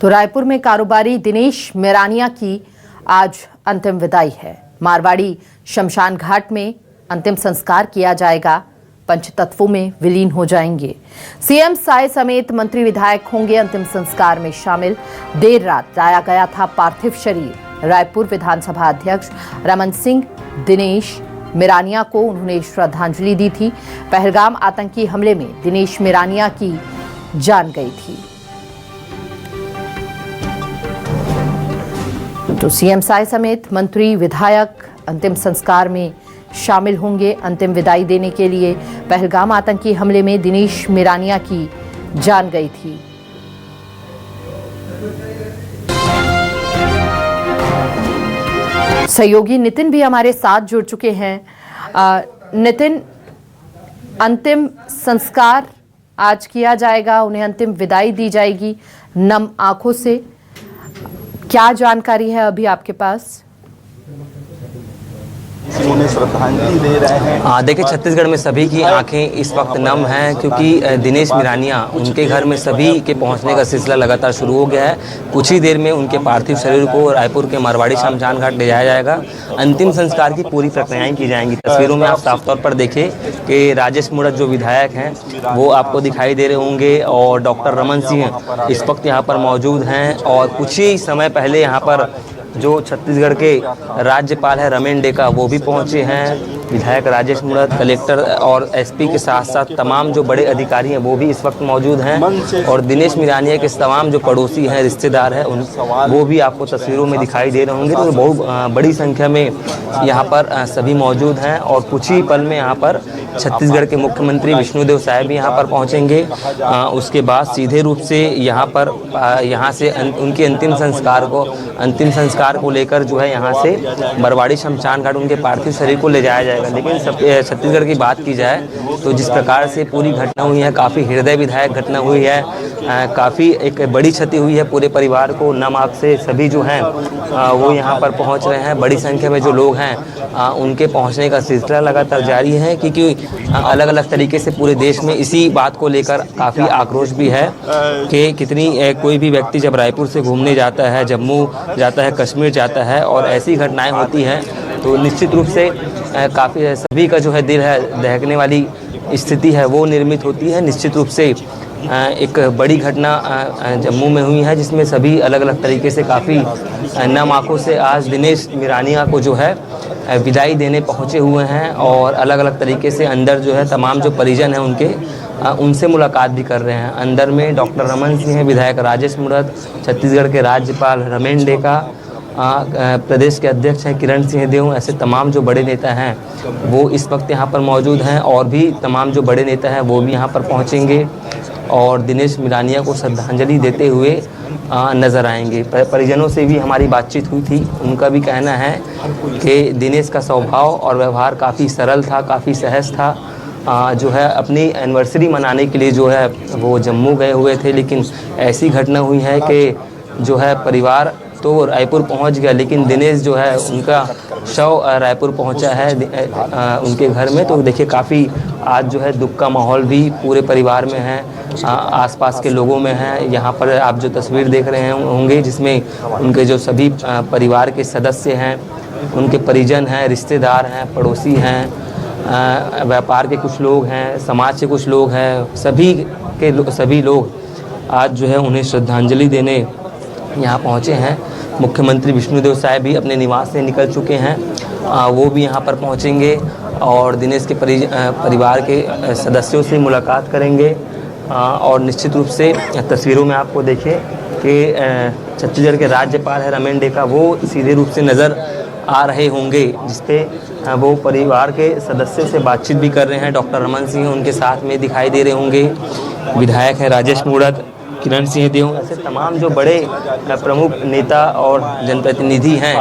तो रायपुर में कारोबारी दिनेश मिरानिया की आज अंतिम विदाई है। मारवाड़ी शमशान घाट में अंतिम संस्कार किया जाएगा। पंचतत्वों में विलीन हो जाएंगे। सीएम साय समेत मंत्री विधायक होंगे अंतिम संस्कार में शामिल। देर रात लाया गया था पार्थिव शरीर। रायपुर विधानसभा अध्यक्ष रमन सिंह दिनेश मिरानिया को उन्होंने श्रद्धांजलि दी थी। पहलगाम आतंकी हमले में दिनेश मिरानिया की जान गई थी। तो सीएम साय समेत मंत्री विधायक अंतिम संस्कार में शामिल होंगे। अंतिम विदाई देने के लिए पहलगाम आतंकी हमले में दिनेश मिरानिया की जान गई थी। सहयोगी नितिन भी हमारे साथ जुड़ चुके हैं। नितिन, अंतिम संस्कार आज किया जाएगा, उन्हें अंतिम विदाई दी जाएगी नम आंखों से। क्या जानकारी है अभी आपके पास? उन्हें श्रद्धांजलि दे रहे हैं। देखिए, छत्तीसगढ़ में सभी की आंखें इस वक्त नम हैं क्योंकि दिनेश मिरानिया उनके घर में सभी के पहुंचने का सिलसिला लगातार शुरू हो गया है। कुछ ही देर में उनके पार्थिव शरीर को रायपुर के मारवाड़ी शमशान घाट ले जाया जाएगा। अंतिम संस्कार की पूरी प्रक्रियाएं की जाएंगी। तस्वीरों में आप साफ तौर पर देखें कि राजेश मुड़त जो विधायक हैं वो आपको दिखाई दे रहे होंगे और डॉक्टर रमन सिंह इस वक्त यहाँ पर मौजूद हैं। और कुछ ही समय पहले यहाँ पर जो छत्तीसगढ़ के राज्यपाल है रमेन डेका वो भी पहुंचे हैं। विधायक राजेश मुड़त, कलेक्टर और एसपी के साथ साथ तमाम जो बड़े अधिकारी हैं वो भी इस वक्त मौजूद हैं। और दिनेश मिरानिया के तमाम जो पड़ोसी हैं, रिश्तेदार हैं, वो भी आपको तस्वीरों में दिखाई दे रहे होंगे। तो बहुत बड़ी संख्या में यहाँ पर सभी मौजूद हैं। और कुछ ही पल में यहाँ पर छत्तीसगढ़ के मुख्यमंत्री विष्णुदेव साय भी यहाँ पर पहुँचेंगे। उसके बाद सीधे रूप से यहाँ से उनके अंतिम संस्कार को लेकर जो है यहाँ से मारवाड़ी शमशान घाट उनके पार्थिव शरीर को ले जाया जाएगा। लेकिन छत्तीसगढ़ की बात की जाए तो जिस प्रकार से पूरी घटना हुई है, काफ़ी हृदय विदायक घटना हुई है। काफ़ी एक बड़ी क्षति हुई है पूरे परिवार को। नम आंख से सभी जो हैं वो यहाँ पर पहुँच रहे हैं। बड़ी संख्या में जो लोग हैं उनके पहुँचने का सिलसिला लगातार जारी है क्योंकि अलग अलग तरीके से पूरे देश में इसी बात को लेकर काफ़ी आक्रोश भी है कि कितनी कोई भी व्यक्ति जब रायपुर से घूमने जाता है, जम्मू जाता है, कश्मीर जाता है और ऐसी घटनाएं होती हैं तो निश्चित रूप से काफ़ी सभी का जो है दिल है दहकने वाली स्थिति है वो निर्मित होती है। निश्चित रूप से एक बड़ी घटना जम्मू में हुई है जिसमें सभी अलग अलग तरीके से काफ़ी नम आंखों से आज दिनेश मिरानिया को जो है विदाई देने पहुंचे हुए हैं। और अलग अलग तरीके से अंदर जो है तमाम जो परिजन हैं उनसे मुलाकात भी कर रहे हैं। अंदर में डॉक्टर रमन सिंह हैं, विधायक राजेश मुड़त, छत्तीसगढ़ के राज्यपाल रमेन डेका, प्रदेश के अध्यक्ष हैं किरण सिंहदेव, ऐसे तमाम जो बड़े नेता हैं वो इस वक्त यहाँ पर मौजूद हैं। और भी तमाम जो बड़े नेता हैं वो भी यहाँ पर पहुँचेंगे और दिनेश मिरानिया को श्रद्धांजलि देते हुए नज़र आएंगे। परिजनों से भी हमारी बातचीत हुई थी। उनका भी कहना है कि दिनेश का स्वभाव और व्यवहार काफ़ी सरल था, काफ़ी सहज था। जो है अपनी एनिवर्सरी मनाने के लिए जो है वो जम्मू गए हुए थे, लेकिन ऐसी घटना हुई है कि जो है परिवार तो रायपुर पहुंच गया लेकिन दिनेश जो है उनका शव रायपुर पहुंचा है उनके घर में। तो देखिए काफ़ी आज जो है दुख का माहौल भी पूरे परिवार में है, आसपास के लोगों में है। यहाँ पर आप जो तस्वीर देख रहे होंगे जिसमें उनके जो सभी परिवार के सदस्य हैं, उनके परिजन हैं, रिश्तेदार हैं, पड़ोसी हैं, व्यापार के कुछ लोग हैं, समाज से कुछ लोग हैं, सभी लोग आज जो है उन्हें श्रद्धांजलि देने यहाँ पहुँचे हैं। मुख्यमंत्री विष्णुदेव साय भी अपने निवास से निकल चुके हैं, वो भी यहाँ पर पहुँचेंगे और दिनेश के परिवार के सदस्यों से मुलाकात करेंगे। और निश्चित रूप से तस्वीरों में आपको देखें कि छत्तीसगढ़ के राज्यपाल है रमेन डेका, वो सीधे रूप से नज़र आ रहे होंगे जिसपे वो परिवार के सदस्यों से बातचीत भी कर रहे हैं। डॉक्टर रमन सिंह उनके साथ में दिखाई दे रहे होंगे, विधायक है राजेश मुड़त, किरण सिंहदेव, ऐसे तमाम जो बड़े प्रमुख नेता और जनप्रतिनिधि हैं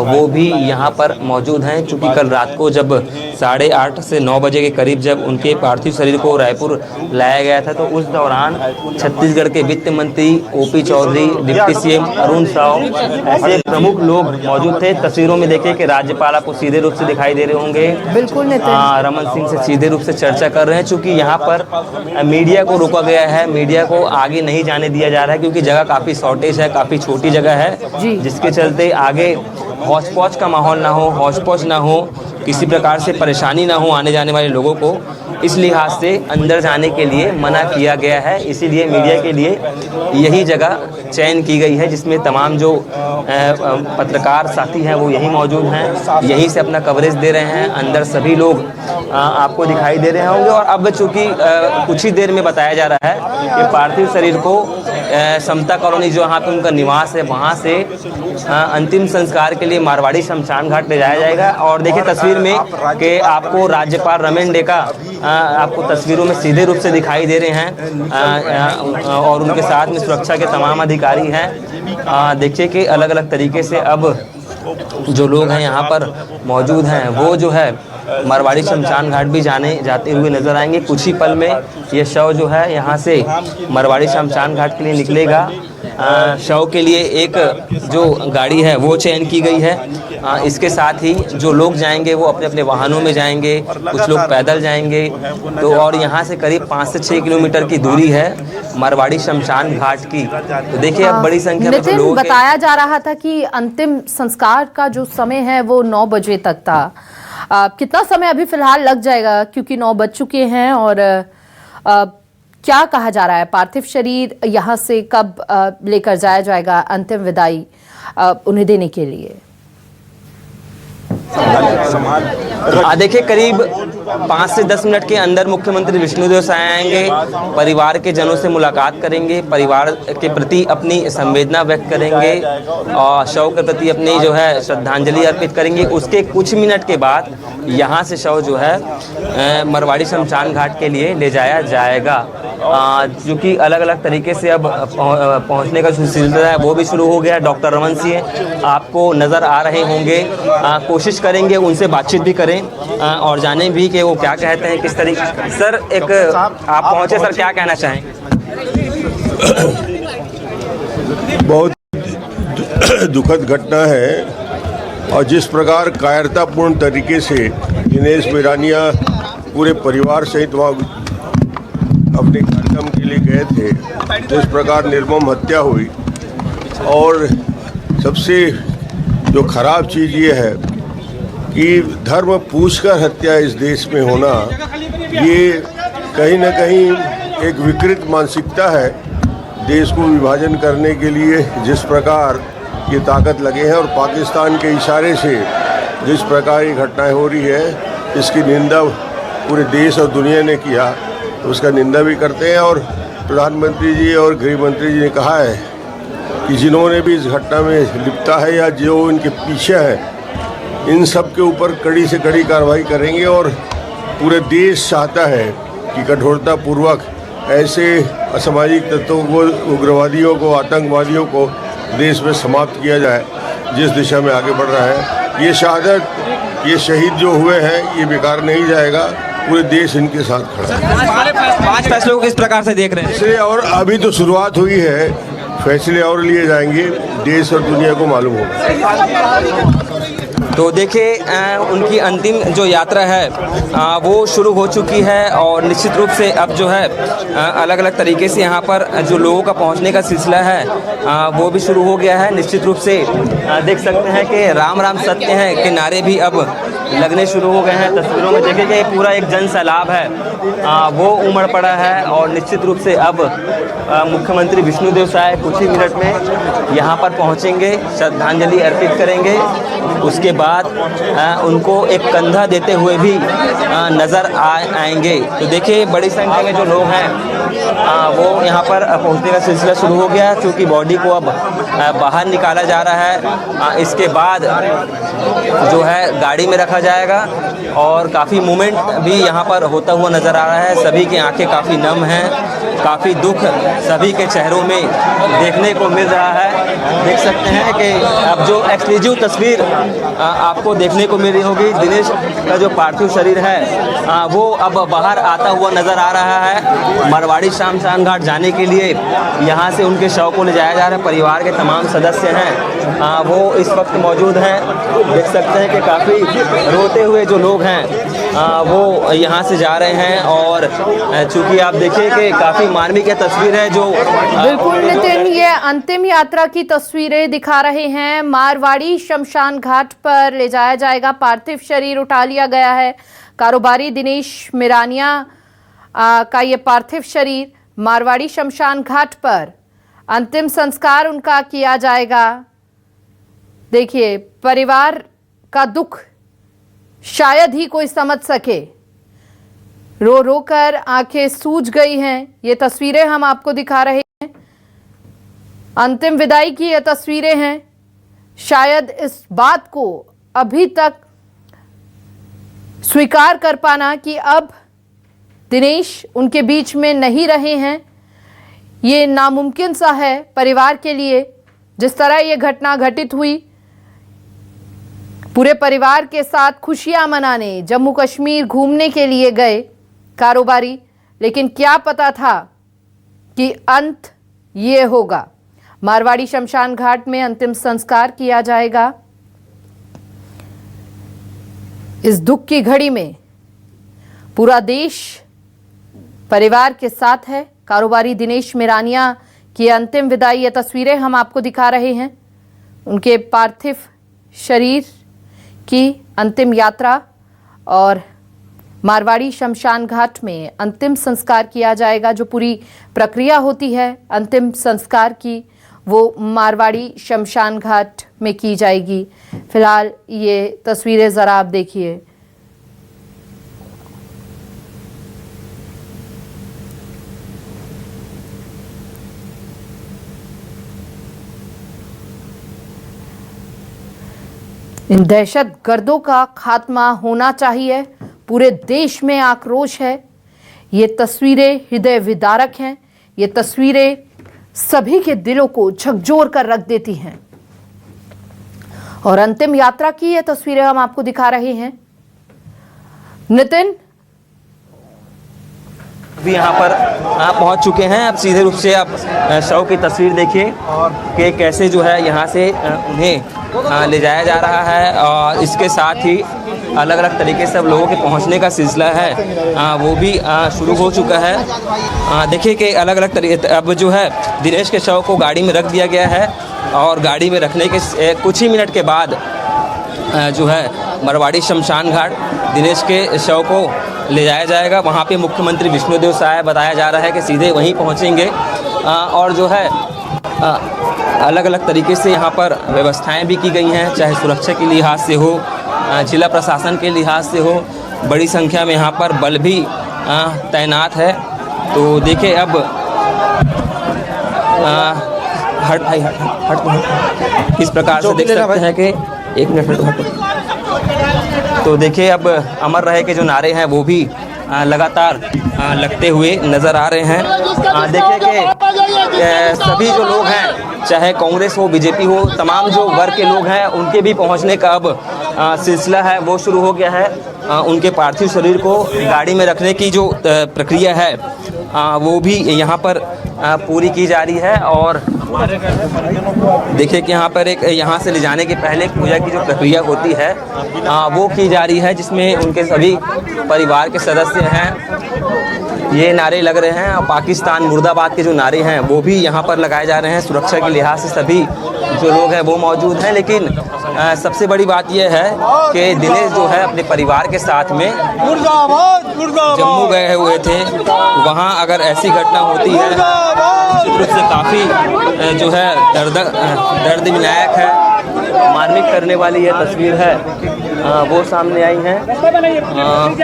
वो भी यहाँ पर मौजूद हैं। क्योंकि कल रात को जब 8:30 से 9 बजे के करीब जब उनके पार्थिव शरीर को रायपुर लाया गया था तो उस दौरान छत्तीसगढ़ के वित्त मंत्री OP Choudhary, deputy CM Arun Sao, ऐसे प्रमुख लोग मौजूद थे। तस्वीरों में देखिए कि राज्यपाल आपको सीधे रूप से दिखाई दे रहे होंगे, बिल्कुल रमन सिंह से सीधे रूप से चर्चा कर रहे हैं। चूँकि यहाँ पर मीडिया को रोका गया है, मीडिया को आगे नहीं जाने दिया जा रहा है क्योंकि जगह काफ़ी शॉर्टेज है, काफ़ी छोटी जगह है, जिसके चलते आगे हौच पौच का माहौल ना हो, हौच पौच ना हो, किसी प्रकार से परेशानी ना हो आने जाने वाले लोगों को, इस लिहाज से अंदर जाने के लिए मना किया गया है। इसीलिए मीडिया के लिए यही जगह चयन की गई है जिसमें तमाम जो पत्रकार साथी हैं वो यहीं मौजूद हैं, यहीं से अपना कवरेज दे रहे हैं। अंदर सभी लोग आपको दिखाई दे रहे होंगे। और अब चूँकि कुछ ही देर में बताया जा रहा है कि पार्थिव शरीर को समता कॉलोनी जो यहाँ पे उनका निवास है वहाँ से अंतिम संस्कार के लिए मारवाड़ी शमशान घाट ले जाया जाएगा। और देखिए तस्वीर में कि आपको राज्यपाल रमेन डेका आपको तस्वीरों में सीधे रूप से दिखाई दे रहे हैं और उनके साथ में सुरक्षा के तमाम अधिकारी हैं। देखिए कि अलग अलग तरीके से अब जो लोग हैं यहाँ पर मौजूद हैं वो जो है मारवाड़ी शमशान घाट भी जाते हुए नजर आएंगे। कुछ ही पल में ये शव जो है यहाँ से मारवाड़ी शमशान घाट के लिए निकलेगा। शव के लिए एक जो गाड़ी है वो चयन की गई है। इसके साथ ही जो लोग जाएंगे वो अपने अपने वाहनों में जाएंगे, कुछ लोग पैदल जाएंगे। तो और यहाँ से करीब 5 से 6 किलोमीटर की दूरी है मारवाड़ी शमशान घाट की। तो देखिए अब बड़ी संख्या में लोग बताया जा रहा था कि अंतिम संस्कार का जो समय है वो 9 बजे तक था। कितना समय अभी फिलहाल लग जाएगा क्योंकि 9 बज चुके हैं? और क्या कहा जा रहा है, पार्थिव शरीर यहाँ से कब लेकर जाया जाएगा अंतिम विदाई उन्हें देने के लिए? देखिए करीब 5 से 10 मिनट के अंदर मुख्यमंत्री विष्णुदेव साय आएंगे, परिवार के जनों से मुलाकात करेंगे, परिवार के प्रति अपनी संवेदना व्यक्त करेंगे और शव के प्रति अपनी जो है श्रद्धांजलि अर्पित करेंगे। उसके कुछ मिनट के बाद यहाँ से शव जो है मारवाड़ी शमशान घाट के लिए ले जाया जाएगा। क्योंकि अलग अलग तरीके से अब पहुँचने का जो सिलसिला है वो भी शुरू हो गया। डॉक्टर रमन सिंह आपको नज़र आ रहे होंगे, कोशिश करेंगे उनसे बातचीत भी करें और जाने भी कि वो क्या कहते हैं, किस तरीके। सर एक आप पहुंचे, सर क्या कहना चाहेंगे? बहुत दुखद घटना है और जिस प्रकार कायरतापूर्ण तरीके से दिनेश मिरानिया पूरे परिवार सहित वहाँ अपने कार्यक्रम के लिए गए थे, जिस प्रकार निर्मम हत्या हुई। और सबसे जो खराब चीज़ ये है कि धर्म पूछकर हत्या इस देश में होना, ये कहीं ना कहीं एक विकृत मानसिकता है। देश को विभाजन करने के लिए जिस प्रकार ये ताकत लगे हैं और पाकिस्तान के इशारे से जिस प्रकार ये घटनाएं हो रही है, इसकी निंदा पूरे देश और दुनिया ने किया, तो उसका निंदा भी करते हैं। और प्रधानमंत्री जी और गृह मंत्री जी ने कहा है कि जिन्होंने भी इस घटना में लिप्ता है या जो इनके पीछे है, इन सब के ऊपर कड़ी से कड़ी कार्रवाई करेंगे। और पूरे देश चाहता है कि कठोरतापूर्वक ऐसे असामाजिक तत्वों को, उग्रवादियों को, आतंकवादियों को देश में समाप्त किया जाए, जिस दिशा में आगे बढ़ रहा है। ये शहादत, ये शहीद जो हुए हैं, ये बेकार नहीं जाएगा। पूरे देश इनके साथ खड़ा है। 5 फैसलों को किस प्रकार से देख रहे हैं? फैसले और अभी तो शुरुआत हुई है, फैसले और लिए जाएंगे, देश और दुनिया को मालूम होगा। तो देखिए उनकी अंतिम जो यात्रा है वो शुरू हो चुकी है और निश्चित रूप से अब जो है अलग अलग तरीके से यहाँ पर जो लोगों का पहुँचने का सिलसिला है वो भी शुरू हो गया है। निश्चित रूप से देख सकते हैं कि राम राम सत्य है के नारे भी अब लगने शुरू हो गए हैं। तस्वीरों में देखें कि पूरा एक जन सैलाब है वो उमड़ पड़ा है और निश्चित रूप से अब मुख्यमंत्री विष्णुदेव साय कुछ ही मिनट में यहाँ पर पहुँचेंगे, श्रद्धांजलि अर्पित करेंगे। उसके बाद उनको एक कंधा देते हुए भी नज़र आएंगे। तो देखिए बड़ी संख्या में जो लोग हैं वो यहाँ पर पहुँचने का सिलसिला शुरू हो गया, क्योंकि बॉडी को अब बाहर निकाला जा रहा है। इसके बाद जो है गाड़ी में रखा जाएगा और काफ़ी मूवमेंट भी यहाँ पर होता हुआ नज़र आ रहा है। सभी की आंखें काफ़ी नम हैं, काफ़ी दुख सभी के चेहरों में देखने को मिल रहा है। देख सकते हैं कि अब जो एक्सक्लूसिव तस्वीर आपको देखने को मिल रही होगी, दिनेश का जो पार्थिव शरीर है वो अब बाहर आता हुआ नज़र आ रहा है। मारवाड़ी शमशान घाट जाने के लिए यहाँ से उनके शव को ले जाया जा रहा है। परिवार के तमाम सदस्य हैं वो इस वक्त मौजूद हैं देख सकते हैं कि काफ़ी रोते हुए जो लोग हैं वो यहाँ से जा रहे हैं। और चूंकि आप देखिए कि काफ़ी मार्मिक तस्वीर है जो बिल्कुल नितिन, ये अंतिम यात्रा की तस्वीरें दिखा रहे हैं। मारवाड़ी शमशान घाट पर ले जाया जाएगा, पार्थिव शरीर उठा लिया गया है। कारोबारी दिनेश मिरानिया का ये पार्थिव शरीर मारवाड़ी शमशान घाट पर अंतिम संस्कार उनका किया जाएगा। देखिए, परिवार का दुख शायद ही कोई समझ सके, रो रो कर आंखें सूज गई हैं। ये तस्वीरें हम आपको दिखा रहे हैं, अंतिम विदाई की ये तस्वीरें हैं। शायद इस बात को अभी तक स्वीकार कर पाना कि अब दिनेश उनके बीच में नहीं रहे हैं, ये नामुमकिन सा है परिवार के लिए। जिस तरह ये घटना घटित हुई, पूरे परिवार के साथ खुशियां मनाने जम्मू कश्मीर घूमने के लिए गए कारोबारी, लेकिन क्या पता था कि अंत ये होगा। मारवाड़ी शमशान घाट में अंतिम संस्कार किया जाएगा। इस दुख की घड़ी में पूरा देश परिवार के साथ है। कारोबारी दिनेश मिरानिया की अंतिम विदाई, ये तस्वीरें हम आपको दिखा रहे हैं। उनके पार्थिव शरीर की अंतिम यात्रा और मारवाड़ी शमशान घाट में अंतिम संस्कार किया जाएगा। जो पूरी प्रक्रिया होती है अंतिम संस्कार की, वो मारवाड़ी शमशान घाट में की जाएगी। फिलहाल ये तस्वीरें ज़रा आप देखिए। इन दहशत गर्दों का खात्मा होना चाहिए। पूरे देश में आक्रोश है। ये तस्वीरें हृदय विदारक हैं। ये तस्वीरें सभी के दिलों को झकझोर कर रख देती हैं। और अंतिम यात्रा की ये तस्वीरें हम आपको दिखा रहे हैं। नितिन भी यहाँ पर पहुँच चुके हैं। अब सीधे रूप से आप शव की तस्वीर देखिए कि कैसे जो है यहाँ से उन्हें ले जाया जा रहा है। और इसके साथ ही अलग अलग तरीके से अब लोगों के पहुँचने का सिलसिला है वो भी शुरू हो चुका है। देखिए कि अलग अलग तरीके अब जो है दिनेश के शव को गाड़ी में रख दिया गया है और गाड़ी में रखने के कुछ ही मिनट के बाद जो है मारवाड़ी शमशान घाट दिनेश के शव को ले जाया जाएगा। वहाँ पे मुख्यमंत्री विष्णुदेव साय बताया जा रहा है कि सीधे वहीं पहुँचेंगे। और जो है अलग अलग तरीके से यहाँ पर व्यवस्थाएं भी की गई हैं, चाहे सुरक्षा के लिहाज से हो, जिला प्रशासन के लिहाज से हो। बड़ी संख्या में यहाँ पर बल भी तैनात है। तो देखिए अब हट भाई हट इस प्रकार से देख सकते हैं कि एक मिनट हट। तो देखिए अब अमर रहे के जो नारे हैं वो भी लगातार लगते हुए नज़र आ रहे हैं। देखिए कि सभी जो लोग हैं, चाहे कांग्रेस हो बीजेपी हो, तमाम जो वर्ग के लोग हैं उनके भी पहुंचने का अब सिलसिला है वो शुरू हो गया है। उनके पार्थिव शरीर को गाड़ी में रखने की जो प्रक्रिया है वो भी यहाँ पर पूरी की जा रही है। और देखिए कि यहाँ पर एक यहाँ से ले जाने के पहले पूजा की जो प्रक्रिया होती है वो की जा रही है, जिसमें उनके सभी परिवार के सदस्य हैं। ये नारे लग रहे हैं और पाकिस्तान मुर्दाबाद के जो नारे हैं वो भी यहाँ पर लगाए जा रहे हैं। सुरक्षा के लिहाज से सभी जो लोग हैं वो मौजूद हैं। लेकिन सबसे बड़ी बात यह है कि दिनेश जो है अपने परिवार के साथ में जम्मू गए हुए थे। वहाँ अगर ऐसी घटना होती है निश्चित रूप से काफ़ी जो है दर्द विनायक है, मार्मिक करने वाली ये तस्वीर है वो सामने आई हैं।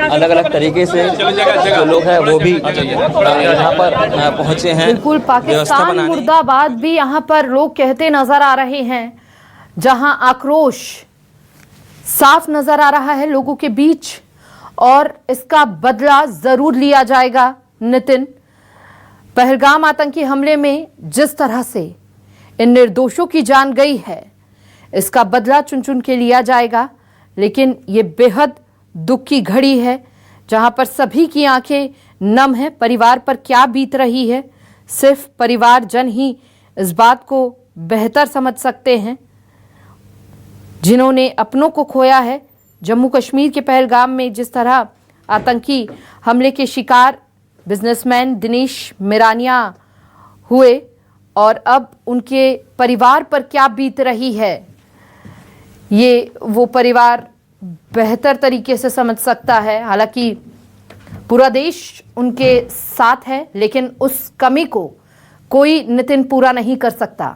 अलग अलग तरीके से जो लोग हैं वो भी यहाँ पर पहुँचे हैं। बिल्कुल, पाकिस्तान मुर्दाबाद भी यहाँ पर लोग कहते नजर आ रहे हैं, जहाँ आक्रोश साफ नजर आ रहा है लोगों के बीच। और इसका बदला जरूर लिया जाएगा। नितिन, पहलगाम आतंकी हमले में जिस तरह से इन निर्दोषों की जान गई है, इसका बदला चुन चुन के लिया जाएगा। लेकिन ये बेहद दुख की घड़ी है जहां पर सभी की आंखें नम है। परिवार पर क्या बीत रही है, सिर्फ परिवारजन ही इस बात को बेहतर समझ सकते हैं। जिन्होंने अपनों को खोया है। जम्मू कश्मीर के पहलगाम में जिस तरह आतंकी हमले के शिकार बिजनेसमैन दिनेश मिरानिया हुए और अब उनके परिवार पर क्या बीत रही है, ये वो परिवार बेहतर तरीके से समझ सकता है। हालांकि पूरा देश उनके साथ है, लेकिन उस कमी को कोई नितिन पूरा नहीं कर सकता।